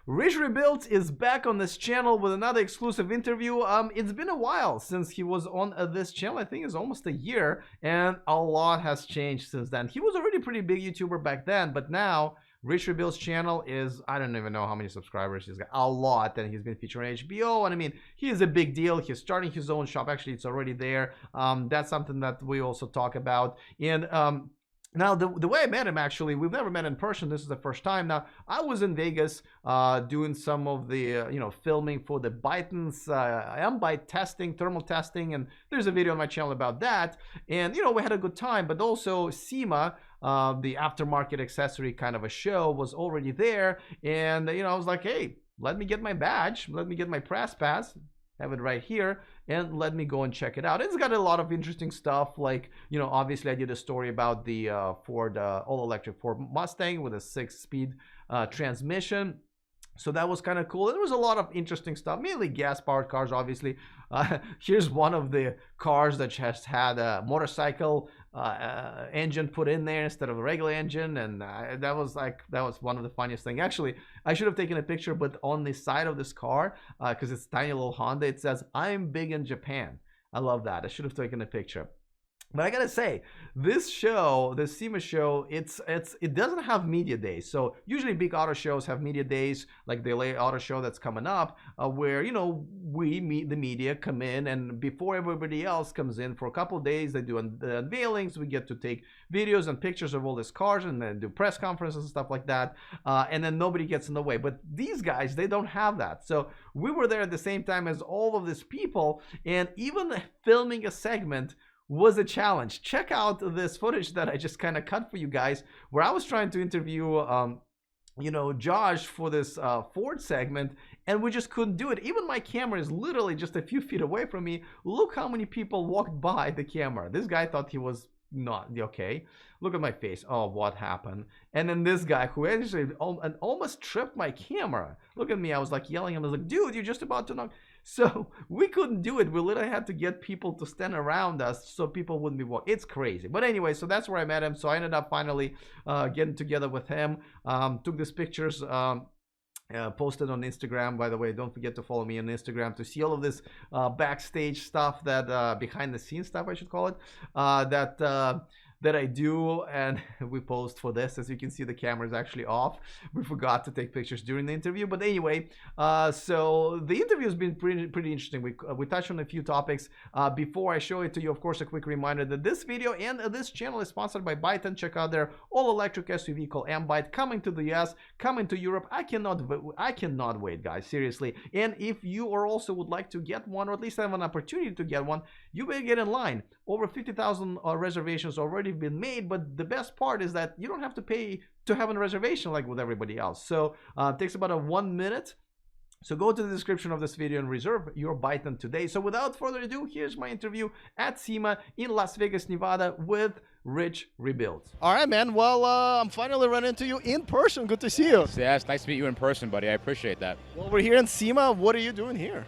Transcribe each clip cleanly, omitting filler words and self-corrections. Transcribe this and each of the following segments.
Rich Rebuilt is back on this channel with another exclusive interview. It's been a while since he was on this channel. I think it's almost a year, and a lot has changed since then. He was already a pretty big YouTuber back then, but now Rich Rebuilt's channel is, I don't even know how many subscribers he's got, a lot, and he's been featured on HBO, and I mean, he is a big deal. He's starting his own shop. Actually, it's already there. That's something that we also talk about. And now, the way I met him, actually, we've never met in person. This is the first time. Now, I was in Vegas doing some of the, filming for the Byton's M-Byte testing, thermal testing, and there's a video on my channel about that. And, we had a good time, but also SEMA, the aftermarket accessory kind of a show, was already there. And, I was like, hey, let me get my badge, let me get my press pass, have it right here, and let me go and check it out. It's got a lot of interesting stuff, like, obviously I did a story about the Ford all-electric Ford Mustang with a 6-speed transmission. So that was kind of cool. There was a lot of interesting stuff, mainly gas-powered cars, obviously. Here's one of the cars that just had a motorcycle engine put in there instead of a regular engine, and that was one of the funniest things. Actually, I should have taken a picture, but on the side of this car, because it's a tiny little Honda, it says, "I'm big in Japan." I love that. I should have taken a picture. But I gotta say, this show, the SEMA show, it doesn't have media days. So usually big auto shows have media days, like the LA Auto Show that's coming up, where we meet the media, come in, and before everybody else comes in for a couple of days, they do the unveilings. We get to take videos and pictures of all these cars, and then do press conferences and stuff like that. And then nobody gets in the way. But these guys, they don't have that. So we were there at the same time as all of these people, and even filming a segment was a challenge. Check out this footage that I just kind of cut for you guys, where I was trying to interview Josh for this Ford segment, and we just couldn't do it. Even my camera is literally just a few feet away from me. Look how many people walked by the camera. This guy thought he was not okay. Look at my face. Oh, what happened? And then this guy who actually almost tripped my camera. Look at me. I was like yelling. I was like, dude, you're just about to knock. So we couldn't do it. We literally had to get people to stand around us so people wouldn't be walking. It's crazy. But anyway, so that's where I met him. So I ended up finally getting together with him. Took these pictures. Posted on Instagram. By the way, don't forget to follow me on Instagram to see all of this backstage stuff, that behind the scenes stuff, I should call it, that I do, and we post for this. As you can see, the camera is actually off. We forgot to take pictures during the interview, but anyway, so the interview has been pretty interesting. We touched on a few topics. Before I show it to you, of course, a quick reminder that this video and this channel is sponsored by Byton. Check out their all-electric SUV called M-Byte, coming to the US, coming to Europe. I cannot wait, guys, seriously. And if you also would like to get one, or at least have an opportunity to get one, you better get in line. Over 50,000 reservations already been made, but the best part is that you don't have to pay to have a reservation like with everybody else. So it takes about 1 minute. So go to the description of this video and reserve your Byton today. So without further ado, here's my interview at SEMA in Las Vegas, Nevada with Rich Rebuilt. All right, man. Well, I'm finally running into you in person. Good to see you. Yeah, it's nice to meet you in person, buddy. I appreciate that. Well, we're here in SEMA. What are you doing here?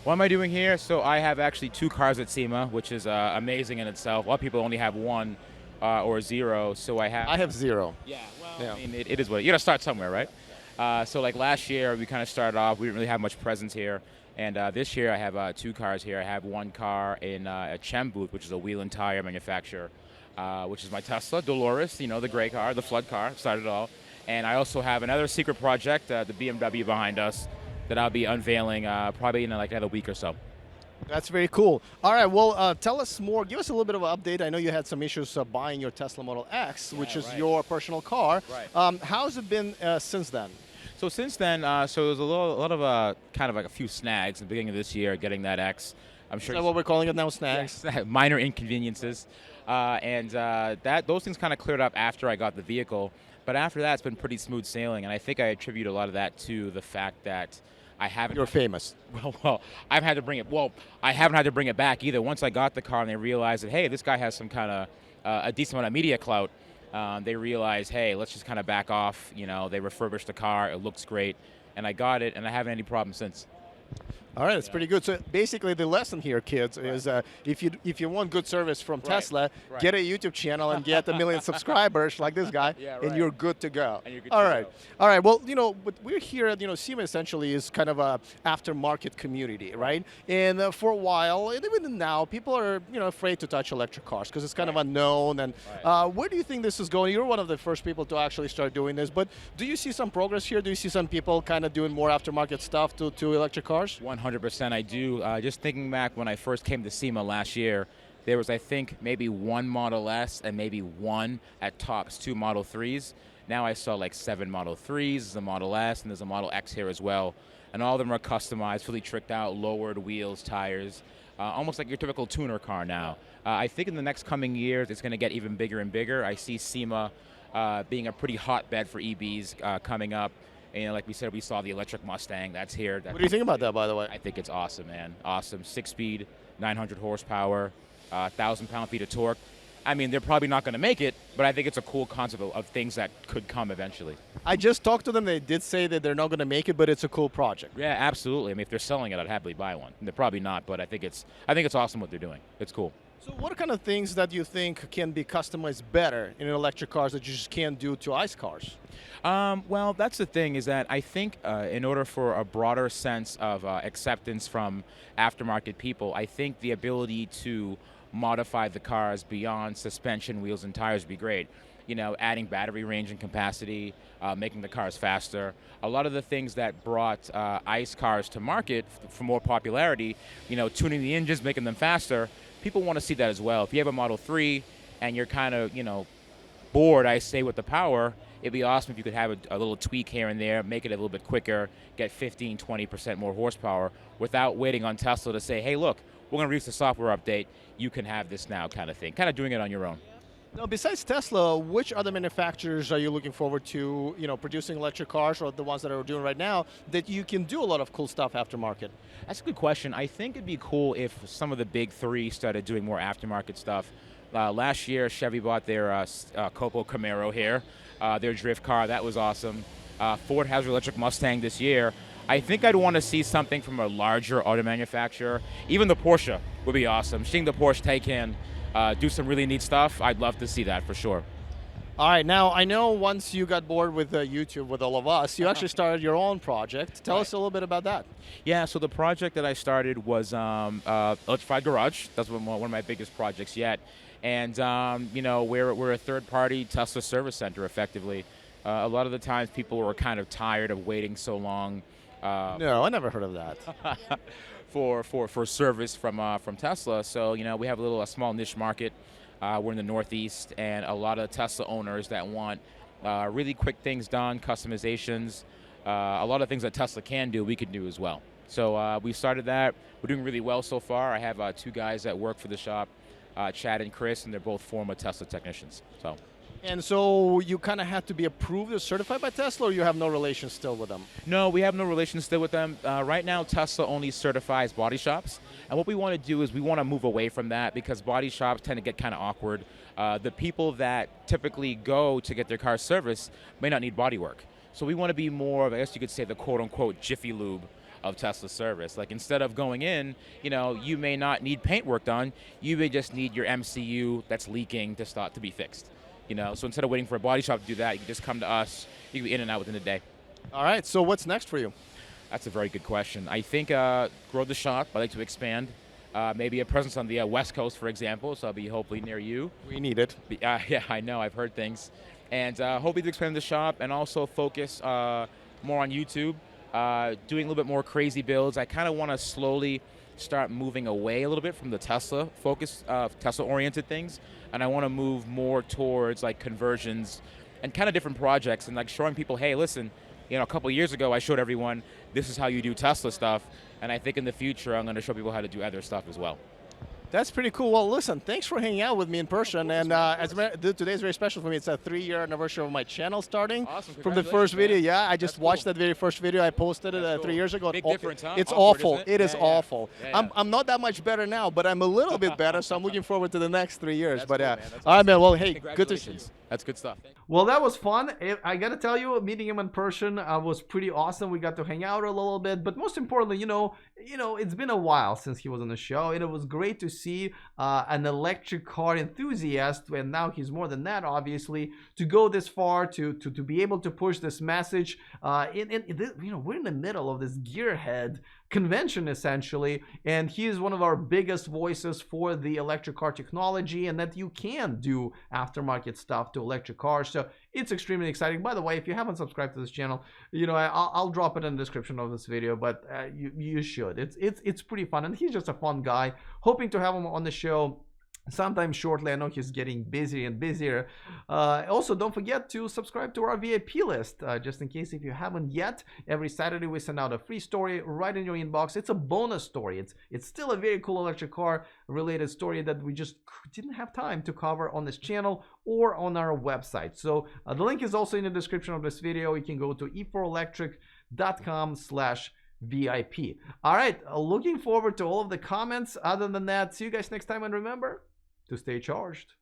What am I doing here? So I have actually 2 cars at SEMA, which is amazing in itself. A lot of people only have 1 or 0, so I have 0. Yeah, well, yeah. I mean, it is what you got to start somewhere, right? So like last year, we kind of started off. We didn't really have much presence here, and this year I have 2 cars here. I have 1 car in a Chem booth, which is a wheel and tire manufacturer, which is my Tesla Dolores, the gray car, the flood car, started it all. And I also have another secret project, the BMW behind us, that I'll be unveiling probably in like another week or so. That's very cool. All right, well, tell us more. Give us a little bit of an update. I know you had some issues buying your Tesla Model X, which is your personal car. Right. How's it been since then? So since then, so there's a lot of kind of like a few snags at the beginning of this year getting that X. I'm sure. Is that what we're calling it now, snags? Yes, minor inconveniences, and those things kind of cleared up after I got the vehicle. But after that, it's been pretty smooth sailing, and I think I attribute a lot of that to the fact that I haven't. You're famous. Well, I've had to bring it. Well, I haven't had to bring it back either. Once I got the car and they realized that, hey, this guy has some kind of a decent amount of media clout, they realized, hey, let's just kind of back off. They refurbished the car. It looks great, and I got it, and I haven't had any problems since. All right, that's pretty good. So basically, the lesson here, kids, is if you want good service from Tesla, get a YouTube channel and get 1 million subscribers like this guy, and you're good to go. All right. Well, but we're here at SEMA essentially is kind of a aftermarket community, right? And for a while, and even now, people are afraid to touch electric cars because it's kind of unknown. And where do you think this is going? You're one of the first people to actually start doing this, but do you see some progress here? Do you see some people kind of doing more aftermarket stuff to electric cars? 100% I do. Just thinking back when I first came to SEMA last year, there was, I think, maybe one Model S and maybe one, at tops, 2 Model 3s. Now I saw like 7 Model 3s, there's a Model S, and there's a Model X here as well. And all of them are customized, fully tricked out, lowered wheels, tires, almost like your typical tuner car now. I think in the next coming years, it's going to get even bigger and bigger. I see SEMA being a pretty hotbed for EVs coming up. And like we said, we saw the electric Mustang. That's here. What do you think about that, by the way? I think it's awesome, man. Awesome. 6-speed, 900 horsepower, 1,000 pound-feet of torque. I mean, they're probably not going to make it, but I think it's a cool concept of things that could come eventually. I just talked to them. They did say that they're not going to make it, but it's a cool project. Yeah, absolutely. I mean, if they're selling it, I'd happily buy one. They're probably not, but I think it's awesome what they're doing. It's cool. So what kind of things that you think can be customized better in electric cars that you just can't do to ICE cars? Well, that's the thing, is that I think in order for a broader sense of acceptance from aftermarket people, I think the ability to modify the cars beyond suspension, wheels, and tires would be great. Adding battery range and capacity, making the cars faster. A lot of the things that brought ICE cars to market for more popularity, tuning the engines, making them faster, people want to see that as well. If you have a Model 3 and you're kind of, bored, I say, with the power, it'd be awesome if you could have a little tweak here and there, make it a little bit quicker, get 15, 20% more horsepower without waiting on Tesla to say, hey, look, we're going to release the software update. You can have this now, kind of thing. Kind of doing it on your own. Now, besides Tesla, which other manufacturers are you looking forward to, producing electric cars, or the ones that are doing right now, that you can do a lot of cool stuff aftermarket? That's a good question. I think it'd be cool if some of the big 3 started doing more aftermarket stuff. Last year, Chevy bought their Copo Camaro here, their drift car. That was awesome. Ford has their electric Mustang this year. I think I'd want to see something from a larger auto manufacturer. Even the Porsche would be awesome. Seeing the Porsche Taycan do some really neat stuff, I'd love to see that for sure. All right, now I know once you got bored with YouTube with all of us, you actually started your own project. Tell us a little bit about that. Yeah, so the project that I started was Electrified Garage. That's one of my biggest projects yet. And, we're a third-party Tesla service center, effectively. A lot of the times people were kind of tired of waiting so long. No, I never heard of that. for service from Tesla. So, we have a small niche market. We're in the Northeast, and a lot of Tesla owners that want really quick things done, customizations, a lot of things that Tesla can do, we can do as well. So we started that. We're doing really well so far. I have 2 guys that work for the shop, Chad and Chris, and they're both former Tesla technicians. And so you kind of have to be approved or certified by Tesla, or you have no relation still with them? No, we have no relation still with them. Right now, Tesla only certifies body shops. And what we want to do is we want to move away from that because body shops tend to get kind of awkward. The people that typically go to get their car serviced may not need body work. So we want to be more of, I guess you could say, the quote-unquote Jiffy Lube of Tesla service. Like, instead of going in, you may not need paint work done. You may just need your MCU that's leaking to start to be fixed. So instead of waiting for a body shop to do that, you can just come to us. You can be in and out within a day. All right, so what's next for you? That's a very good question. I think grow the shop. I'd like to expand. Maybe a presence on the West Coast, for example, so I'll be hopefully near you. We need it. Yeah, I know. I've heard things. And hopefully to expand the shop and also focus more on YouTube, doing a little bit more crazy builds. I kind of want to slowly start moving away a little bit from the Tesla focus, Tesla-oriented things, and I want to move more towards like conversions and kind of different projects and like showing people, hey, listen, a couple of years ago I showed everyone this is how you do Tesla stuff, and I think in the future I'm going to show people how to do other stuff as well. That's pretty cool. Well, listen, thanks for hanging out with me in person. And today's very special for me. It's a 3-year anniversary of my channel starting. Awesome. From the first video. Yeah, I just watched that very first video. I posted it 3 years ago. Big difference, huh? It's Awkward, awful. isn't it? It is awful. Yeah. I'm not that much better now, but I'm a little bit better, so I'm looking forward to the next 3 years. That's but cool, man. That's all right, awesome. man. Well, hey, good to see you. Congratulations. That's good stuff. Well, that was fun. I gotta tell you, meeting him in person was pretty awesome. We got to hang out a little bit, but most importantly, you know, it's been a while since he was on the show, and it was great to see an electric car enthusiast, and now he's more than that, obviously, to go this far, to be able to push this message. You know, we're in the middle of this gearhead convention essentially, and he is one of our biggest voices for the electric car technology, and that you can do aftermarket stuff to electric cars. So it's extremely exciting. By the way, if you haven't subscribed to this channel, you know, I'll drop it in the description of this video, but you should. It's pretty fun, and he's just a fun guy. Hoping to have him on the show sometime shortly. I know he's getting busier and busier. Also, don't forget to subscribe to our VIP list, just in case if you haven't yet. Every Saturday we send out a free story right in your inbox. It's a bonus story. It's still a very cool electric car related story that we just didn't have time to cover on this channel or on our website. So the link is also in the description of this video. You can go to e4electric.com/VIP. All right, looking forward to all of the comments. Other than that, see you guys next time, and remember to stay charged.